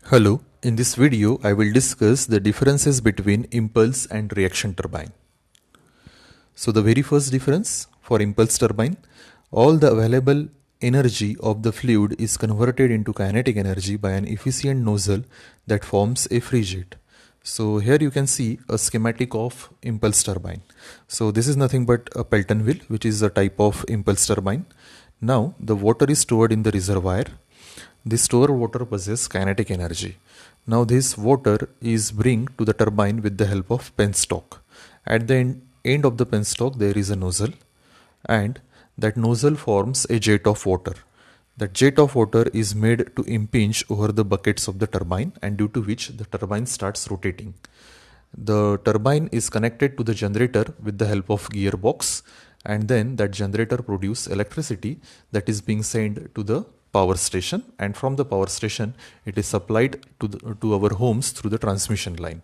Hello, in this video I will discuss the differences between impulse and reaction turbine. So the very first difference for impulse turbine, all the available energy of the fluid is converted into kinetic energy by an efficient nozzle that forms a free jet. So here you can see a schematic of impulse turbine. So this is nothing but a Pelton wheel, which is a type of impulse turbine. Now the water is stored in the reservoir. The stored water possesses kinetic energy. Now this water is bring to the turbine with the help of penstock. At the end of the penstock there is a nozzle, and that nozzle forms a jet of water. That jet of water is made to impinge over the buckets of the turbine, and due to which the turbine starts rotating. The turbine is connected to the generator with the help of gearbox, and then that generator produces electricity that is being sent to the power station, and from the power station it is supplied to our homes through the transmission line.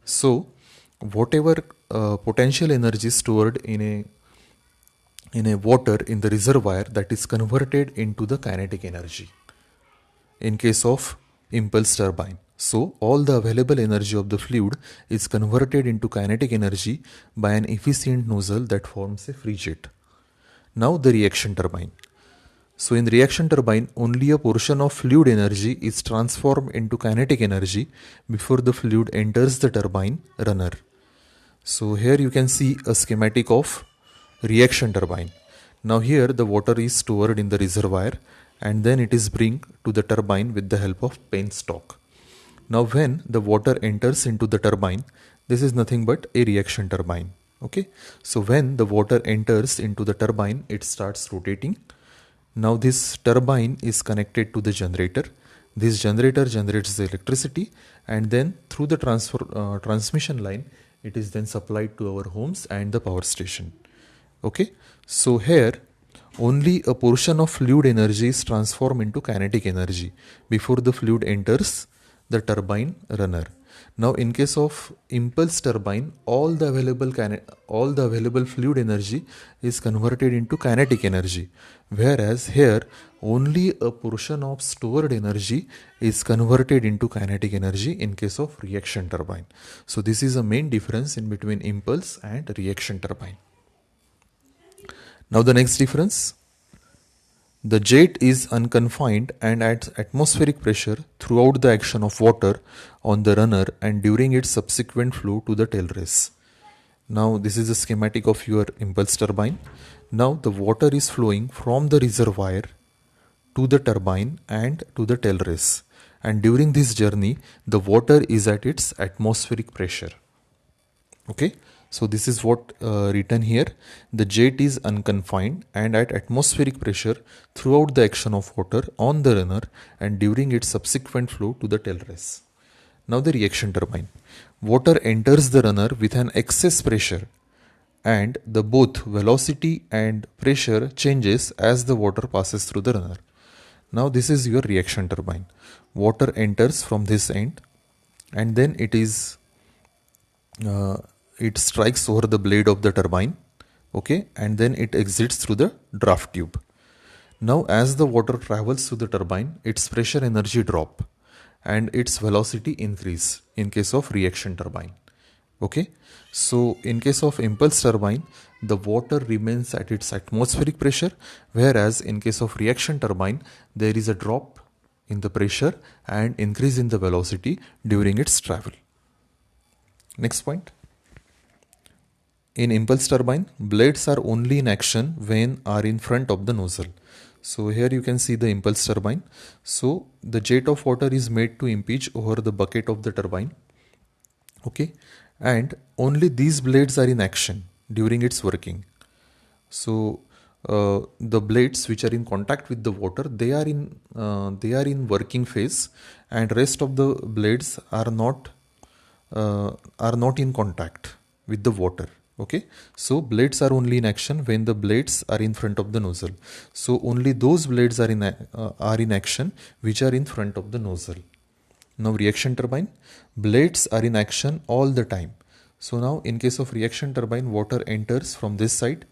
So whatever potential energy stored in a water in the reservoir, that is converted into the kinetic energy in case of impulse turbine. So all the available energy of the fluid is converted into kinetic energy by an efficient nozzle that forms a free jet. Now the reaction turbine. So in reaction turbine, only a portion of fluid energy is transformed into kinetic energy before the fluid enters the turbine runner. So here you can see a schematic of reaction turbine. Now here the water is stored in the reservoir, and then it is bring to the turbine with the help of penstock. Now when the water enters into the turbine, this is nothing but a reaction turbine. Okay, so when the water enters into the turbine, it starts rotating. Now this turbine is connected to the generator. This generator generates the electricity, and then through the transmission line it is then supplied to our homes and the power station. Okay, so here only a portion of fluid energy is transformed into kinetic energy before the fluid enters the turbine runner. Now in case of impulse turbine, all the available fluid energy is converted into kinetic energy, whereas here only a portion of stored energy is converted into kinetic energy in case of reaction turbine. So this is a main difference in between impulse and reaction turbine. Now the next difference. The jet is unconfined and at atmospheric pressure throughout the action of water on the runner and during its subsequent flow to the tail race. Now this is a schematic of your impulse turbine. Now the water is flowing from the reservoir to the turbine and to the tail race, and during this journey the water is at its atmospheric pressure. Okay, so this is what written here. The jet is unconfined and at atmospheric pressure throughout the action of water on the runner and during its subsequent flow to the tail race. Now the reaction turbine. Water enters the runner with an excess pressure, and the both velocity and pressure changes as the water passes through the runner. Now this is your reaction turbine. Water enters from this end, and then it strikes over the blade of the turbine, okay, and then it exits through the draft tube. Now as the water travels through the turbine, its pressure energy drop and its velocity increase in case of reaction turbine. Okay, so in case of impulse turbine, the water remains at its atmospheric pressure, whereas in case of reaction turbine there is a drop in the pressure and increase in the velocity during its travel. Next point. In impulse turbine, blades are only in action when are in front of the nozzle. So here you can see the impulse turbine. So the jet of water is made to impinge over the bucket of the turbine. Okay, and only these blades are in action during its working. So the blades which are in contact with the water, they are in working phase, and rest of the blades are not in contact with the water. Okay, so blades are only in action when the blades are in front of the nozzle. So only those blades are in action which are in front of the nozzle. Now reaction turbine, blades are in action all the time. So now in case of reaction turbine, water enters from this side,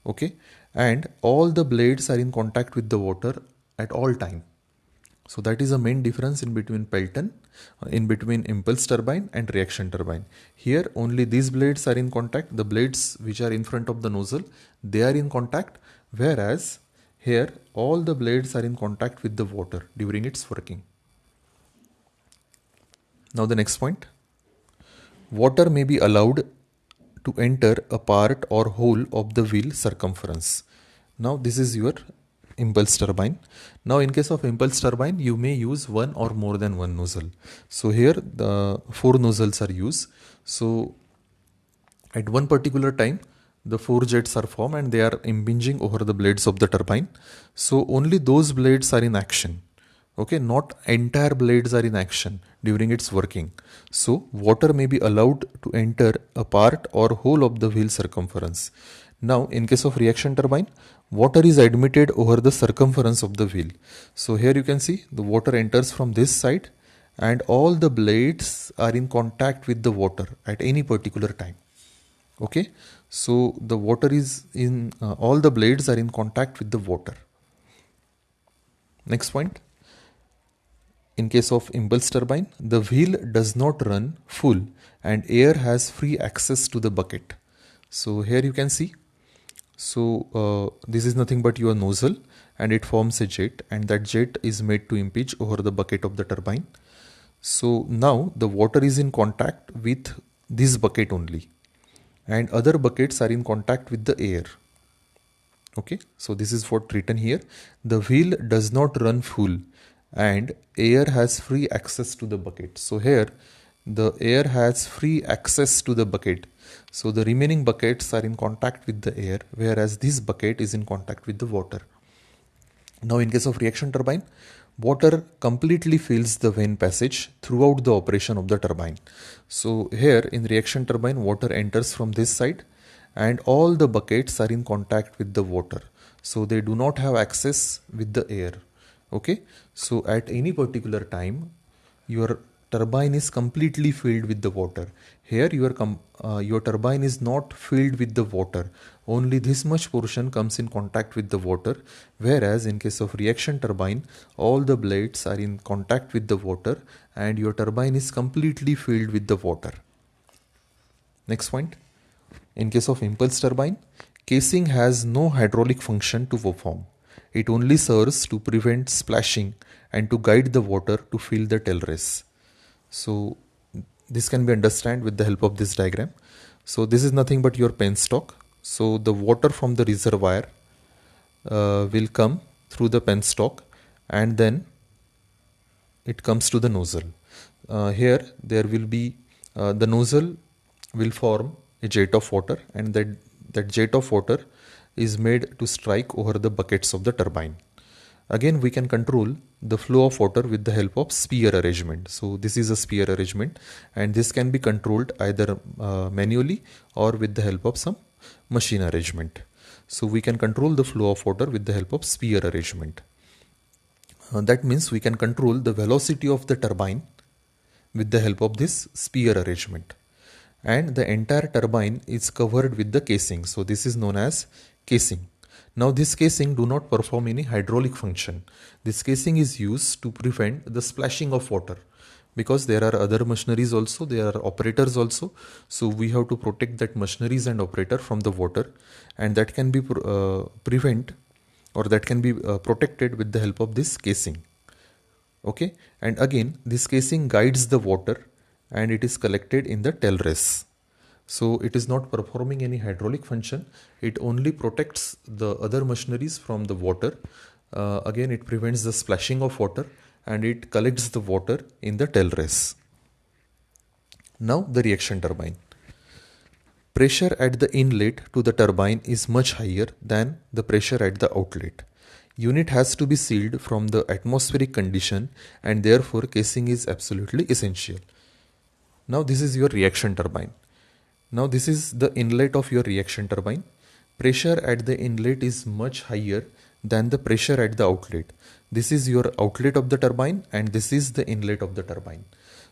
okay, and all the blades are in contact with the water at all time. So that is the main difference in between Pelton, in between impulse turbine and reaction turbine. Here only these blades are in contact, the blades which are in front of the nozzle, they are in contact, whereas here all the blades are in contact with the water during its working. Now the next point, water may be allowed to enter a part or whole of the wheel circumference. Now this is your impulse turbine. Now in case of impulse turbine, you may use one or more than one nozzle. So here the 4 nozzles are used. So at one particular time, the 4 jets are formed and they are impinging over the blades of the turbine. So only those blades are in action. Okay, not entire blades are in action during its working. So water may be allowed to enter a part or whole of the wheel circumference. Now in case of reaction turbine, water is admitted over the circumference of the wheel. So here you can see the water enters from this side and all the blades are in contact with the water at any particular time. Okay, so the water is in, all the blades are in contact with the water. Next point. In case of impulse turbine, the wheel does not run full and air has free access to the bucket. So here you can see, so this is nothing but your nozzle and it forms a jet, and that jet is made to impinge over the bucket of the turbine. So now the water is in contact with this bucket only and other buckets are in contact with the air. Okay, so this is what written here. The wheel does not run full and air has free access to the bucket. So here the air has free access to the bucket. So the remaining buckets are in contact with the air, whereas this bucket is in contact with the water. Now in case of reaction turbine, water completely fills the vane passage throughout the operation of the turbine. So here in reaction turbine, water enters from this side and all the buckets are in contact with the water. So they do not have access with the air. Okay, so at any particular time, your turbine is completely filled with the water. Here your turbine is not filled with the water. Only this much portion comes in contact with the water. Whereas in case of reaction turbine, all the blades are in contact with the water and your turbine is completely filled with the water. Next point. In case of impulse turbine, casing has no hydraulic function to perform. It only serves to prevent splashing and to guide the water to fill the tail race. So this can be understood with the help of this diagram. So this is nothing but your penstock. So the water from the reservoir will come through the penstock and then it comes to the nozzle. Here there will be the nozzle will form a jet of water, and that jet of water is made to strike over the buckets of the turbine. Again, we can control the flow of water with the help of spear arrangement. So this is a spear arrangement, and this can be controlled either manually or with the help of some machine arrangement. So we can control the flow of water with the help of spear arrangement. That means we can control the velocity of the turbine with the help of this spear arrangement. And the entire turbine is covered with the casing. So this is known as casing. Now this casing do not perform any hydraulic function. This casing is used to prevent the splashing of water, because there are other machineries also, there are operators also. So we have to protect that machineries and operator from the water, and that can be protected with the help of this casing. Okay, and again this casing guides the water and it is collected in the tail race. So it is not performing any hydraulic function. It only protects the other machineries from the water. Again, it prevents the splashing of water and it collects the water in the tail race. Now the reaction turbine. Pressure at the inlet to the turbine is much higher than the pressure at the outlet. Unit has to be sealed from the atmospheric condition, and therefore casing is absolutely essential. Now this is your reaction turbine. Now this is the inlet of your reaction turbine. Pressure at the inlet is much higher than the pressure at the outlet. This is your outlet of the turbine and this is the inlet of the turbine.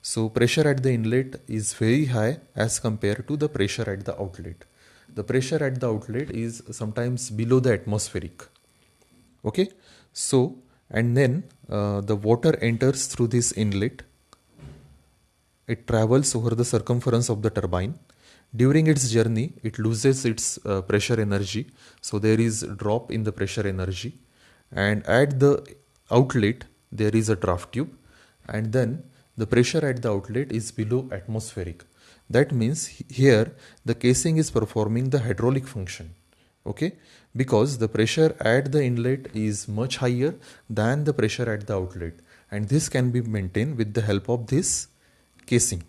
So pressure at the inlet is very high as compared to the pressure at the outlet. The pressure at the outlet is sometimes below the atmospheric. Okay, so and then the water enters through this inlet. It travels over the circumference of the turbine. During its journey, it loses its pressure energy, so there is a drop in the pressure energy, and at the outlet there is a draft tube, and then the pressure at the outlet is below atmospheric. That means here the casing is performing the hydraulic function, okay, because the pressure at the inlet is much higher than the pressure at the outlet, and this can be maintained with the help of this casing.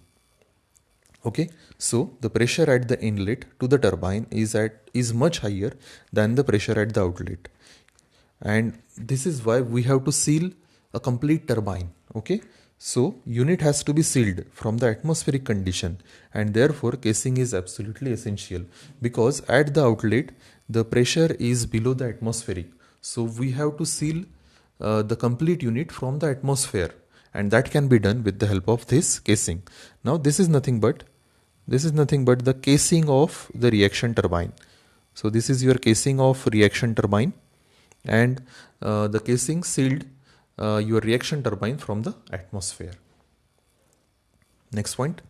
Okay, so the pressure at the inlet to the turbine is much higher than the pressure at the outlet, and this is why we have to seal a complete turbine. Okay, so unit has to be sealed from the atmospheric condition, and therefore casing is absolutely essential, because at the outlet the pressure is below the atmospheric, so we have to seal the complete unit from the atmosphere, and that can be done with the help of this casing. Now this is nothing but the casing of the reaction turbine. So this is your casing of reaction turbine, and the casing sealed your reaction turbine from the atmosphere. Next point,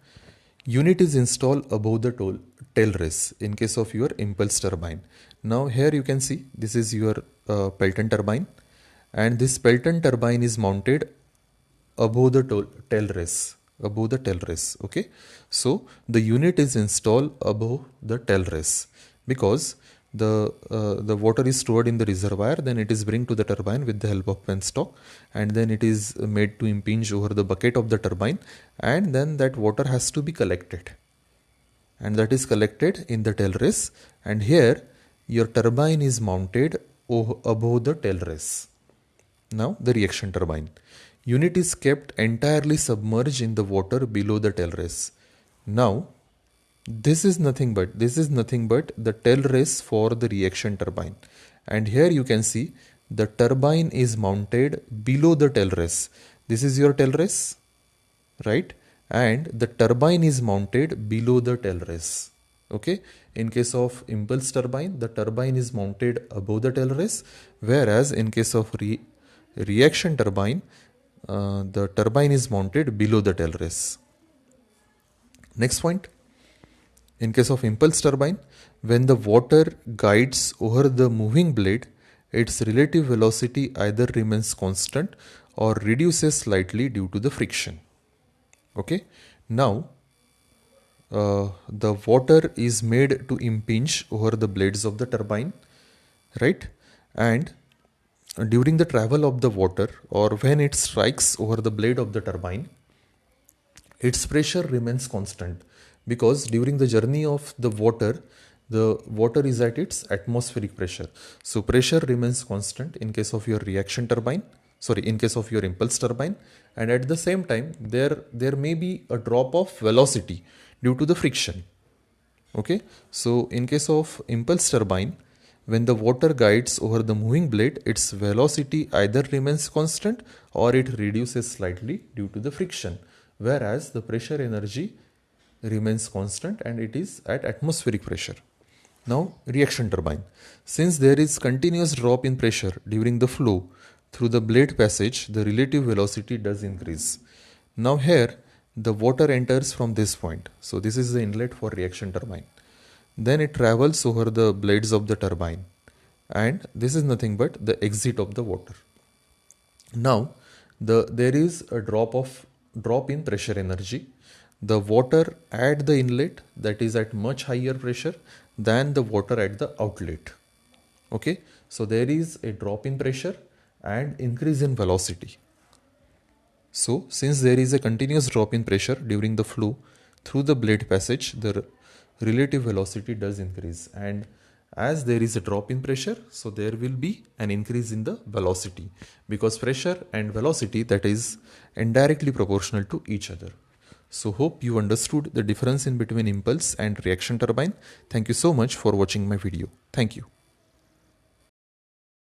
unit is installed above the tail race in case of your impulse turbine. Now here you can see this is your Pelton turbine, and this Pelton turbine is mounted above the tail race. Okay, so the unit is installed above the tail race, because the water is stored in the reservoir, then it is bring to the turbine with the help of penstock, and then it is made to impinge over the bucket of the turbine, and then that water has to be collected, and that is collected in the tail race, and here your turbine is mounted above the tail race. Now the reaction turbine unit is kept entirely submerged in the water below the tail race. Now this is nothing but the tail race for the reaction turbine, and here you can see the turbine is mounted below the tail race. This is your tail race, right? And the turbine is mounted below the tail race. Okay, in case of impulse turbine, the turbine is mounted above the tail race, whereas in case of reaction turbine, the turbine is mounted below the tail race. Next point, in case of impulse turbine, when the water guides over the moving blade, its relative velocity either remains constant or reduces slightly due to the friction. Okay, now the water is made to impinge over the blades of the turbine, right? And during the travel of the water, or when it strikes over the blade of the turbine, its pressure remains constant, because during the journey of the water is at its atmospheric pressure. So pressure remains constant in case of your reaction turbine, in case of your impulse turbine, and at the same time there may be a drop of velocity due to the friction. Okay, so in case of impulse turbine, when the water guides over the moving blade, its velocity either remains constant or it reduces slightly due to the friction, whereas the pressure energy remains constant and it is at atmospheric pressure. Now reaction turbine, since there is continuous drop in pressure during the flow through the blade passage, the relative velocity does increase. Now here the water enters from this point, so this is the inlet for reaction turbine. Then it travels over the blades of the turbine, and this is nothing but the exit of the water. Now there is a drop in pressure energy. The water at the inlet, that is at much higher pressure than the water at the outlet. Okay, so there is a drop in pressure and increase in velocity. So since there is a continuous drop in pressure during the flow through the blade passage, the relative velocity does increase, and as there is a drop in pressure, so there will be an increase in the velocity, because pressure and velocity, that is indirectly proportional to each other. So hope you understood the difference in between impulse and reaction turbine. Thank you so much for watching my video. Thank you.